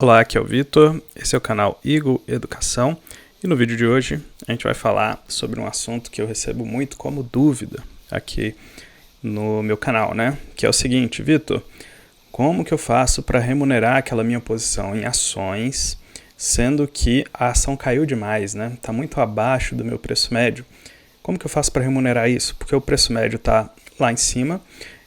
Olá, aqui é o Vitor, esse é o canal Eagle Educação e no vídeo de hoje a gente vai falar sobre um assunto que eu recebo muito como dúvida aqui no meu canal, né? Que é o seguinte: Vitor, como que eu faço para remunerar aquela minha posição em ações, sendo que a ação caiu demais, né? Está muito abaixo do meu preço médio. Como que eu faço para remunerar isso? Porque o preço médio está lá em cima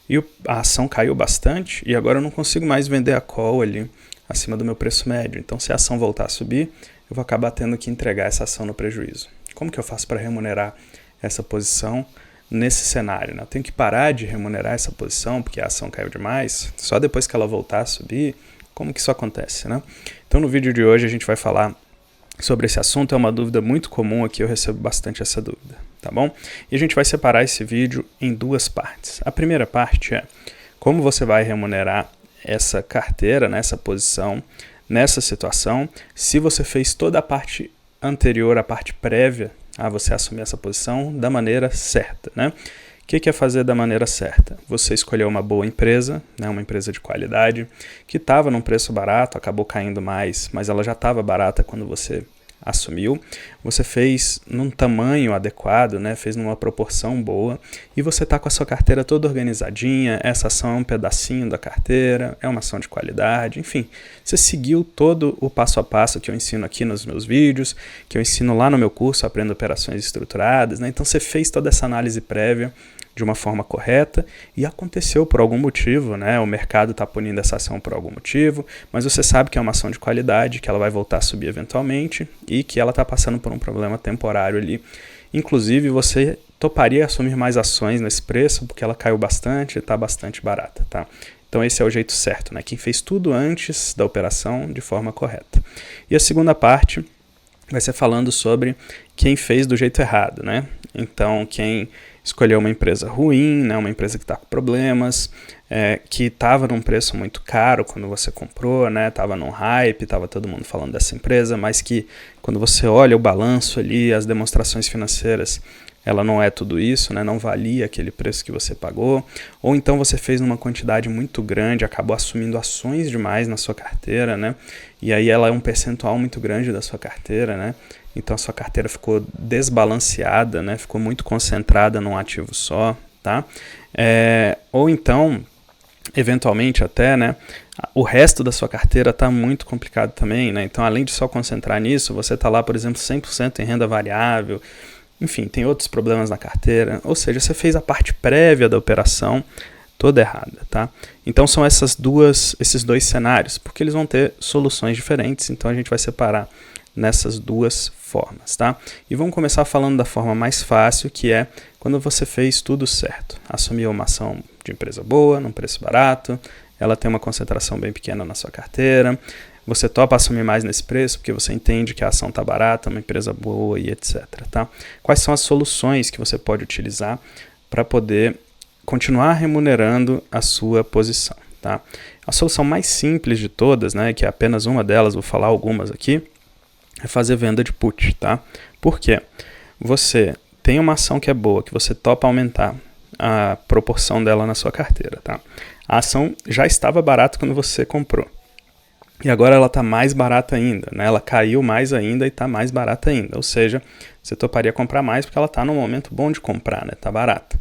e a ação caiu bastante e agora eu não consigo mais vender a call ali acima do meu preço médio. Então, se a ação voltar a subir, eu vou acabar tendo que entregar essa ação no prejuízo. Como que eu faço para remunerar essa posição nesse cenário, né? Eu tenho que parar de remunerar essa posição porque a ação caiu demais, só depois que ela voltar a subir? Como que isso acontece, né? Então, no vídeo de hoje a gente vai falar sobre esse assunto. É uma dúvida muito comum aqui, eu recebo bastante essa dúvida, tá bom? E a gente vai separar esse vídeo em duas partes. A primeira parte é como você vai remunerar essa carteira, né, essa posição, nessa situação, se você fez toda a parte anterior, a parte prévia a você assumir essa posição da maneira certa, né? O que é fazer da maneira certa? Você escolheu uma boa empresa, né, uma empresa de qualidade, que estava num preço barato, acabou caindo mais, mas ela já estava barata quando você assumiu. Você fez num tamanho adequado, né, fez numa proporção boa, e você está com a sua carteira toda organizadinha. Essa ação é um pedacinho da carteira, é uma ação de qualidade, enfim. Você seguiu todo o passo a passo que eu ensino aqui nos meus vídeos, que eu ensino lá no meu curso Aprenda Operações Estruturadas, né? Então você fez toda essa análise prévia de uma forma correta e aconteceu por algum motivo, né? O mercado está punindo essa ação por algum motivo, mas você sabe que é uma ação de qualidade, que ela vai voltar a subir eventualmente e que ela está passando por um problema temporário ali. Inclusive, você toparia assumir mais ações nesse preço porque ela caiu bastante e está bastante barata, tá? Então esse é o jeito certo, né? Quem fez tudo antes da operação de forma correta. E a segunda parte vai ser falando sobre quem fez do jeito errado, né? Então, quem escolheu uma empresa ruim, né, uma empresa que está com problemas, que estava num preço muito caro quando você comprou, né, estava num hype, estava todo mundo falando dessa empresa, mas que quando você olha o balanço ali, as demonstrações financeiras, ela não é tudo isso, né, não valia aquele preço que você pagou, ou então você fez numa quantidade muito grande, acabou assumindo ações demais na sua carteira, né, e aí ela é um percentual muito grande da sua carteira, né, então a sua carteira ficou desbalanceada, né, ficou muito concentrada num ativo só, tá? Ou então, eventualmente até, né, o resto da sua carteira está muito complicado também, né, então além de só concentrar nisso, você está lá, por exemplo, 100% em renda variável, enfim, tem outros problemas na carteira, ou seja, você fez a parte prévia da operação toda errada, tá? Então são esses dois cenários, porque eles vão ter soluções diferentes, então a gente vai separar nessas duas formas, tá? E vamos começar falando da forma mais fácil, que é quando você fez tudo certo. Assumiu uma ação de empresa boa, num preço barato, ela tem uma concentração bem pequena na sua carteira, você topa assumir mais nesse preço porque você entende que a ação está barata, uma empresa boa e etc, tá? Quais são as soluções que você pode utilizar para poder continuar remunerando a sua posição, tá? A solução mais simples de todas, né, que é apenas uma delas, vou falar algumas aqui, é fazer venda de put, tá? Por quê? Você tem uma ação que é boa, que você topa aumentar a proporção dela na sua carteira, tá? A ação já estava barata quando você comprou. E agora ela está mais barata ainda, né? Ela caiu mais ainda e está mais barata ainda. Ou seja, você toparia comprar mais porque ela está num momento bom de comprar, né? Está barata.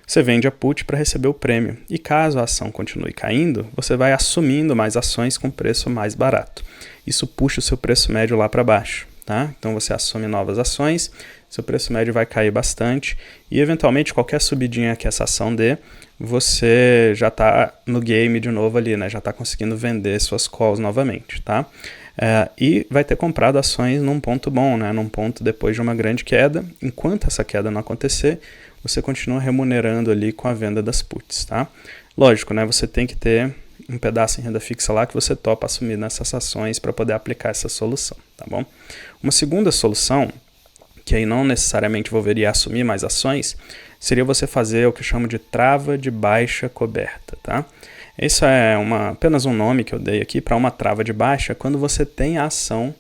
Você vende a put para receber o prêmio. E caso a ação continue caindo, você vai assumindo mais ações com preço mais barato. Isso puxa o seu preço médio lá para baixo, tá? Então você assume novas ações, seu preço médio vai cair bastante e eventualmente qualquer subidinha que essa ação dê, você já está no game de novo ali, né? Já está conseguindo vender suas calls novamente, tá? E vai ter comprado ações num ponto bom, né? Num ponto depois de uma grande queda. Enquanto essa queda não acontecer, você continua remunerando ali com a venda das puts, tá? Lógico, né? Você tem que ter um pedaço em renda fixa lá que você topa assumir nessas ações para poder aplicar essa solução, tá bom? Uma segunda solução, que aí não necessariamente envolveria assumir mais ações, seria você fazer o que eu chamo de trava de baixa coberta, tá? Isso é apenas um nome que eu dei aqui para uma trava de baixa quando você tem a ação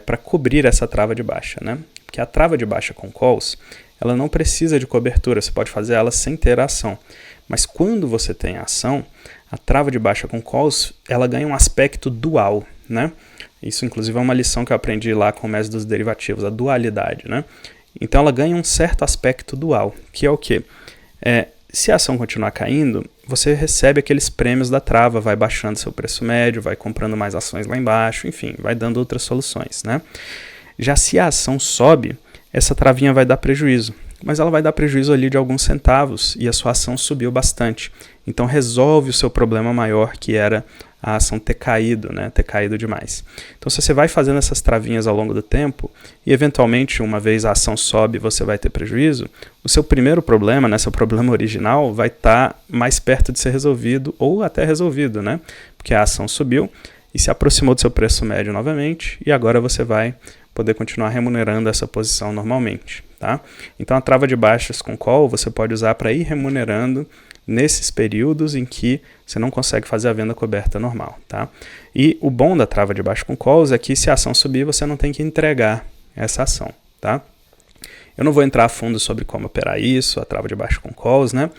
para cobrir essa trava de baixa, né? Porque a trava de baixa com calls, ela não precisa de cobertura, você pode fazer ela sem ter a ação. Mas quando você tem a ação, a trava de baixa com calls, ela ganha um aspecto dual. né? Isso, inclusive, é uma lição que eu aprendi lá com o método dos derivativos, a dualidade, né? Então, ela ganha um certo aspecto dual, que é o quê? Se a ação continuar caindo, você recebe aqueles prêmios da trava, vai baixando seu preço médio, vai comprando mais ações lá embaixo, enfim, vai dando outras soluções, né? Já se a ação sobe, essa travinha vai dar prejuízo, mas ela vai dar prejuízo ali de alguns centavos e a sua ação subiu bastante. Então resolve o seu problema maior, que era a ação ter caído, né? Ter caído demais. Então se você vai fazendo essas travinhas ao longo do tempo e eventualmente uma vez a ação sobe você vai ter prejuízo, o seu primeiro problema, né? Seu problema original vai estar mais perto de ser resolvido ou até resolvido, né? Porque a ação subiu e se aproximou do seu preço médio novamente e agora você vai poder continuar remunerando essa posição normalmente, tá? Então a trava de baixas com call você pode usar para ir remunerando nesses períodos em que você não consegue fazer a venda coberta normal, tá? E o bom da trava de baixo com calls é que se a ação subir, você não tem que entregar essa ação, tá? Eu não vou entrar a fundo sobre como operar isso, a trava de baixo com calls, né?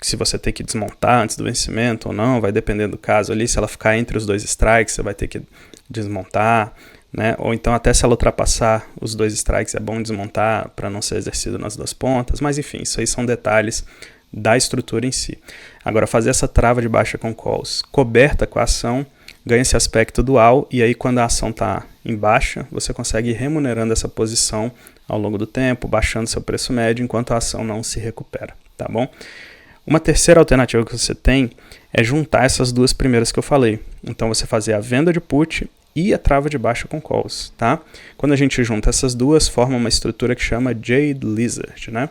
Se você tem que desmontar antes do vencimento ou não, vai depender do caso ali. Se ela ficar entre os dois strikes, você vai ter que desmontar, né? Ou então até se ela ultrapassar os dois strikes, é bom desmontar para não ser exercido nas duas pontas. Mas enfim, isso aí são detalhes da estrutura em si. Agora, fazer essa trava de baixa com calls coberta com a ação ganha esse aspecto dual, e aí quando a ação está em baixa, você consegue ir remunerando essa posição ao longo do tempo, baixando seu preço médio, enquanto a ação não se recupera, tá bom? Uma terceira alternativa que você tem é juntar essas duas primeiras que eu falei. Então você fazer a venda de put e a trava de baixa com calls, tá? Quando a gente junta essas duas, forma uma estrutura que chama Jade Lizard, né?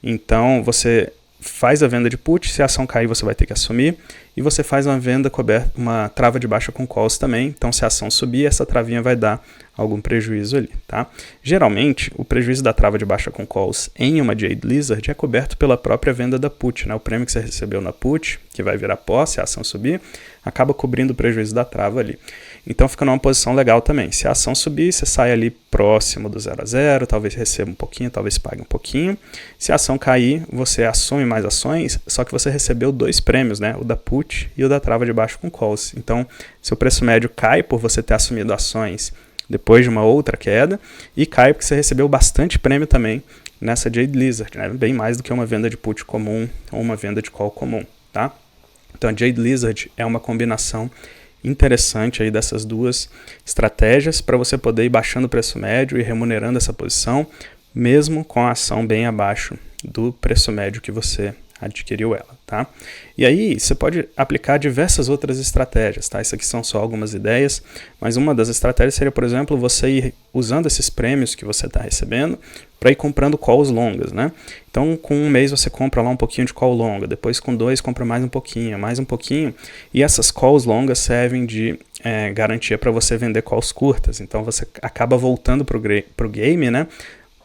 Então você faz a venda de put, se a ação cair você vai ter que assumir, e você faz uma venda coberta, uma trava de baixa com calls também, então se a ação subir, essa travinha vai dar algum prejuízo ali, tá? Geralmente, o prejuízo da trava de baixa com calls em uma Jade Lizard é coberto pela própria venda da put, né? O prêmio que você recebeu na put, que vai virar pó, se a ação subir, acaba cobrindo o prejuízo da trava ali. Então fica numa posição legal também. Se a ação subir, você sai ali próximo do 0 a 0, talvez receba um pouquinho, talvez pague um pouquinho. Se a ação cair, você assume mais ações, só que você recebeu dois prêmios, né? O da put e o da trava de baixo com calls. Então, seu preço médio cai por você ter assumido ações depois de uma outra queda, e cai porque você recebeu bastante prêmio também nessa Jade Lizard, né? Bem mais do que uma venda de put comum ou uma venda de call comum, tá? Então a Jade Lizard é uma combinação interessante aí dessas duas estratégias para você poder ir baixando o preço médio e remunerando essa posição, mesmo com a ação bem abaixo do preço médio que você adquiriu ela, tá? E aí você pode aplicar diversas outras estratégias, tá? Isso aqui são só algumas ideias, mas uma das estratégias seria, por exemplo, você ir usando esses prêmios que você está recebendo para ir comprando calls longas, né? Então, com um mês você compra lá um pouquinho de call longa, depois com 2 compra mais um pouquinho, e essas calls longas servem de garantia para você vender calls curtas, então você acaba voltando para o game, né?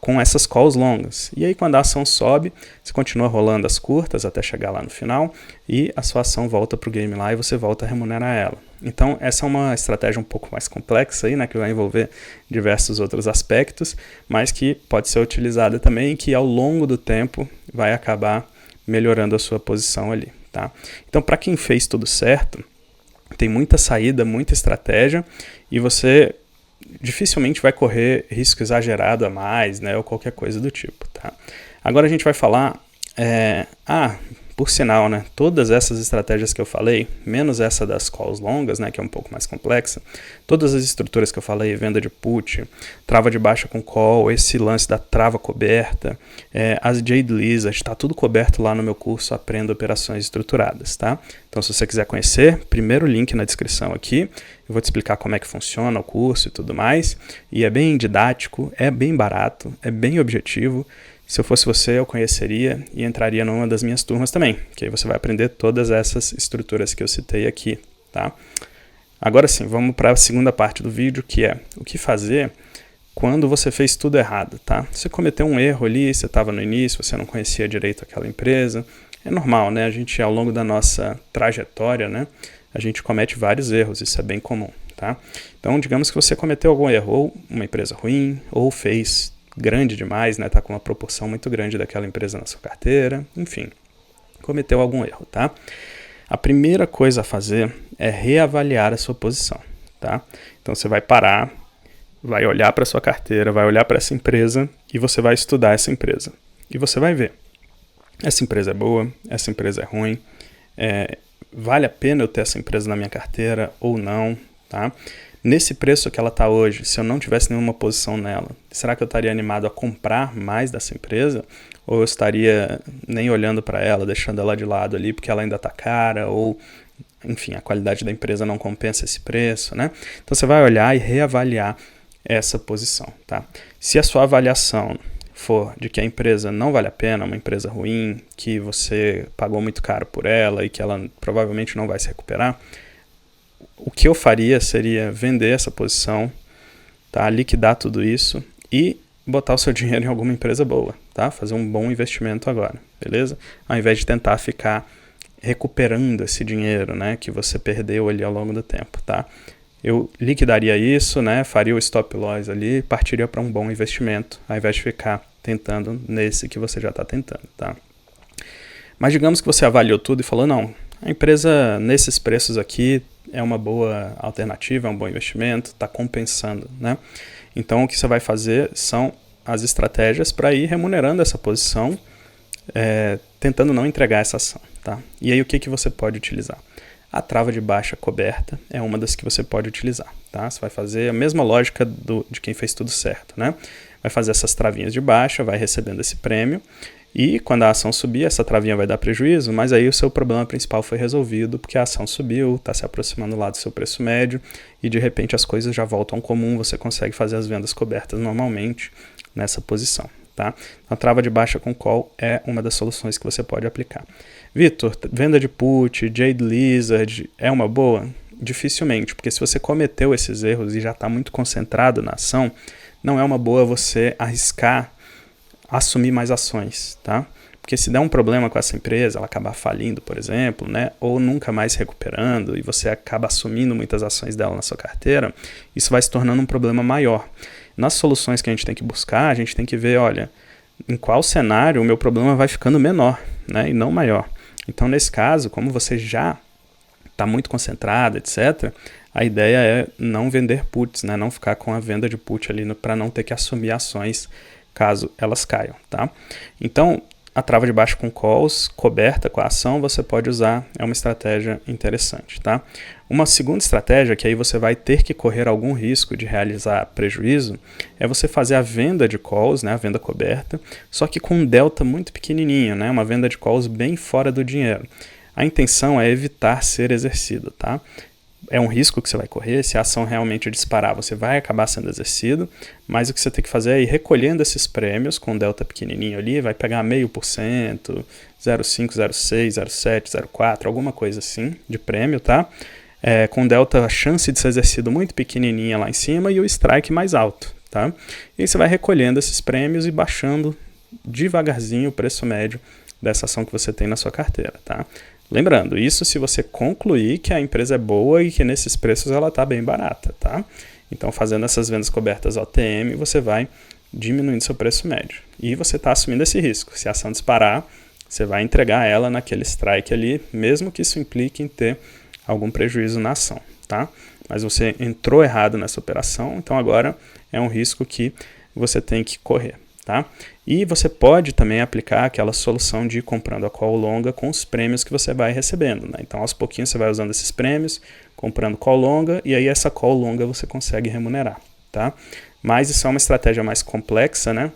Com essas calls longas. E aí quando a ação sobe, você continua rolando as curtas até chegar lá no final e a sua ação volta para o game lá e você volta a remunerar ela. Então essa é uma estratégia um pouco mais complexa aí, né, que vai envolver diversos outros aspectos, mas que pode ser utilizada também e que ao longo do tempo vai acabar melhorando a sua posição ali, tá? Então para quem fez tudo certo, tem muita saída, muita estratégia e você dificilmente vai correr risco exagerado a mais, né, ou qualquer coisa do tipo, tá? Agora a gente vai falar, por sinal, né, todas essas estratégias que eu falei, menos essa das calls longas, né, que é um pouco mais complexa, todas as estruturas que eu falei, venda de put, trava de baixa com call, esse lance da trava coberta, as Jade Lizard, está tudo coberto lá no meu curso Aprenda Operações Estruturadas, tá? Então se você quiser conhecer, primeiro link na descrição aqui, eu vou te explicar como é que funciona o curso e tudo mais, e é bem didático, é bem barato, é bem objetivo. Se eu fosse você, eu conheceria e entraria numa das minhas turmas também, que aí você vai aprender todas essas estruturas que eu citei aqui, tá? Agora sim, vamos para a segunda parte do vídeo, que é o que fazer quando você fez tudo errado, tá? Você cometeu um erro ali, você estava no início, você não conhecia direito aquela empresa, é normal, né? A gente, ao longo da nossa trajetória, né, a gente comete vários erros, isso é bem comum, tá? Então, digamos que você cometeu algum erro, ou uma empresa ruim, ou fez grande demais, né? Tá com uma proporção muito grande daquela empresa na sua carteira, enfim, cometeu algum erro, tá? A primeira coisa a fazer é reavaliar a sua posição, tá? Então você vai parar, vai olhar para sua carteira, vai olhar para essa empresa e você vai estudar essa empresa. E você vai ver, essa empresa é boa, essa empresa é ruim, vale a pena eu ter essa empresa na minha carteira ou não, tá? Nesse preço que ela está hoje, se eu não tivesse nenhuma posição nela, será que eu estaria animado a comprar mais dessa empresa? Ou eu estaria nem olhando para ela, deixando ela de lado ali porque ela ainda está cara, ou enfim, a qualidade da empresa não compensa esse preço, né? Então você vai olhar e reavaliar essa posição, tá? Se a sua avaliação for de que a empresa não vale a pena, uma empresa ruim, que você pagou muito caro por ela e que ela provavelmente não vai se recuperar, o que eu faria seria vender essa posição, tá? Liquidar tudo isso e botar o seu dinheiro em alguma empresa boa, tá? Fazer um bom investimento agora, beleza? Ao invés de tentar ficar recuperando esse dinheiro, né, que você perdeu ali ao longo do tempo, tá? Eu liquidaria isso, né, faria o stop loss ali e partiria para um bom investimento, ao invés de ficar tentando nesse que você já está tentando, tá? Mas digamos que você avaliou tudo e falou, não, a empresa nesses preços aqui é uma boa alternativa, é um bom investimento, está compensando, né? Então o que você vai fazer são as estratégias para ir remunerando essa posição, tentando não entregar essa ação, tá? E aí o que você pode utilizar? A trava de baixa coberta é uma das que você pode utilizar, tá? Você vai fazer a mesma lógica de quem fez tudo certo, né? Vai fazer essas travinhas de baixa, vai recebendo esse prêmio e quando a ação subir, essa travinha vai dar prejuízo, mas aí o seu problema principal foi resolvido porque a ação subiu, está se aproximando lá do seu preço médio e de repente as coisas já voltam ao comum, você consegue fazer as vendas cobertas normalmente nessa posição, tá? A trava de baixa com call é uma das soluções que você pode aplicar. Vitor, venda de put, Jade Lizard é uma boa? Dificilmente, porque se você cometeu esses erros e já está muito concentrado na ação, não é uma boa você arriscar assumir mais ações, tá? Porque se der um problema com essa empresa, ela acabar falindo, por exemplo, né? Ou nunca mais se recuperando e você acaba assumindo muitas ações dela na sua carteira, isso vai se tornando um problema maior. Nas soluções que a gente tem que buscar, a gente tem que ver, olha, em qual cenário o meu problema vai ficando menor, né? E não maior. Então, nesse caso, como você já está muito concentrado, etc., a ideia é não vender puts, né? Não ficar com a venda de put ali para não ter que assumir ações caso elas caiam, tá? Então, a trava de baixa com calls, coberta com a ação, você pode usar, é uma estratégia interessante, tá? Uma segunda estratégia, que aí você vai ter que correr algum risco de realizar prejuízo, é você fazer a venda de calls, né, a venda coberta, só que com um delta muito pequenininho, né, uma venda de calls bem fora do dinheiro. A intenção é evitar ser exercido, tá? É um risco que você vai correr, se a ação realmente disparar, você vai acabar sendo exercido, mas o que você tem que fazer é ir recolhendo esses prêmios com um delta pequenininho ali, vai pegar 0,5%, 0,5, 0,6, 0,7, 0,4, alguma coisa assim de prêmio, tá? Com delta, a chance de ser exercido muito pequenininha lá em cima e o strike mais alto, tá? E aí você vai recolhendo esses prêmios e baixando devagarzinho o preço médio dessa ação que você tem na sua carteira, tá? Lembrando, isso se você concluir que a empresa é boa e que nesses preços ela está bem barata, tá? Então, fazendo essas vendas cobertas OTM, você vai diminuindo seu preço médio. E você está assumindo esse risco. Se a ação disparar, você vai entregar ela naquele strike ali, mesmo que isso implique em ter algum prejuízo na ação, tá? Mas você entrou errado nessa operação, então agora é um risco que você tem que correr, tá? E você pode também aplicar aquela solução de ir comprando a call longa com os prêmios que você vai recebendo, né? Então, aos pouquinhos você vai usando esses prêmios, comprando call longa, e aí essa call longa você consegue remunerar, tá? Mas isso é uma estratégia mais complexa, né?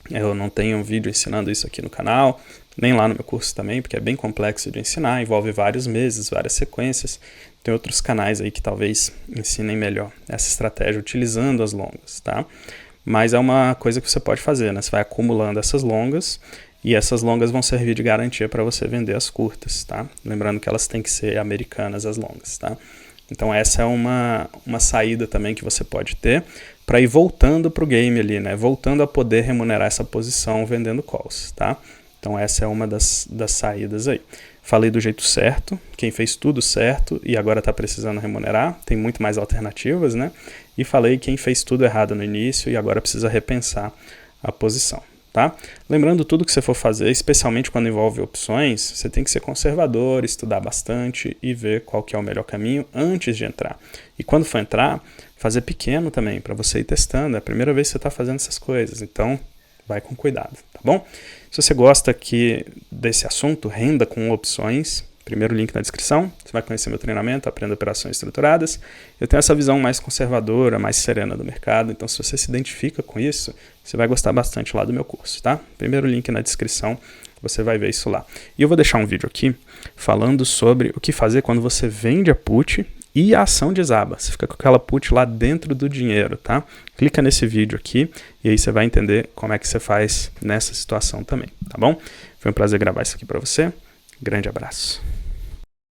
Eu não tenho um vídeo ensinando isso aqui no canal, nem lá no meu curso também, porque é bem complexo de ensinar, envolve vários meses, várias sequências. Tem outros canais aí que talvez ensinem melhor essa estratégia utilizando as longas, tá? Mas é uma coisa que você pode fazer, né? Você vai acumulando essas longas e essas longas vão servir de garantia para você vender as curtas, tá? Lembrando que elas têm que ser americanas, as longas, tá? Então essa é uma saída também que você pode ter para ir voltando para o game ali, né? Voltando a poder remunerar essa posição vendendo calls, tá? Então essa é uma das saídas aí. Falei do jeito certo, quem fez tudo certo e agora está precisando remunerar, tem muito mais alternativas, né? E falei quem fez tudo errado no início e agora precisa repensar a posição, tá? Lembrando, tudo que você for fazer, especialmente quando envolve opções, você tem que ser conservador, estudar bastante e ver qual que é o melhor caminho antes de entrar. E quando for entrar, fazer pequeno também, para você ir testando. É a primeira vez que você está fazendo essas coisas, então vai com cuidado, tá bom? Se você gosta aqui desse assunto, renda com opções, primeiro link na descrição, você vai conhecer meu treinamento, Aprenda Operações Estruturadas. Eu tenho essa visão mais conservadora, mais serena do mercado, então se você se identifica com isso, você vai gostar bastante lá do meu curso, tá? Primeiro link na descrição, você vai ver isso lá. E eu vou deixar um vídeo aqui falando sobre o que fazer quando você vende a put e a ação desaba. Você fica com aquela put lá dentro do dinheiro, tá? Clica nesse vídeo aqui e aí você vai entender como é que você faz nessa situação também, tá bom? Foi um prazer gravar isso aqui para você. Grande abraço.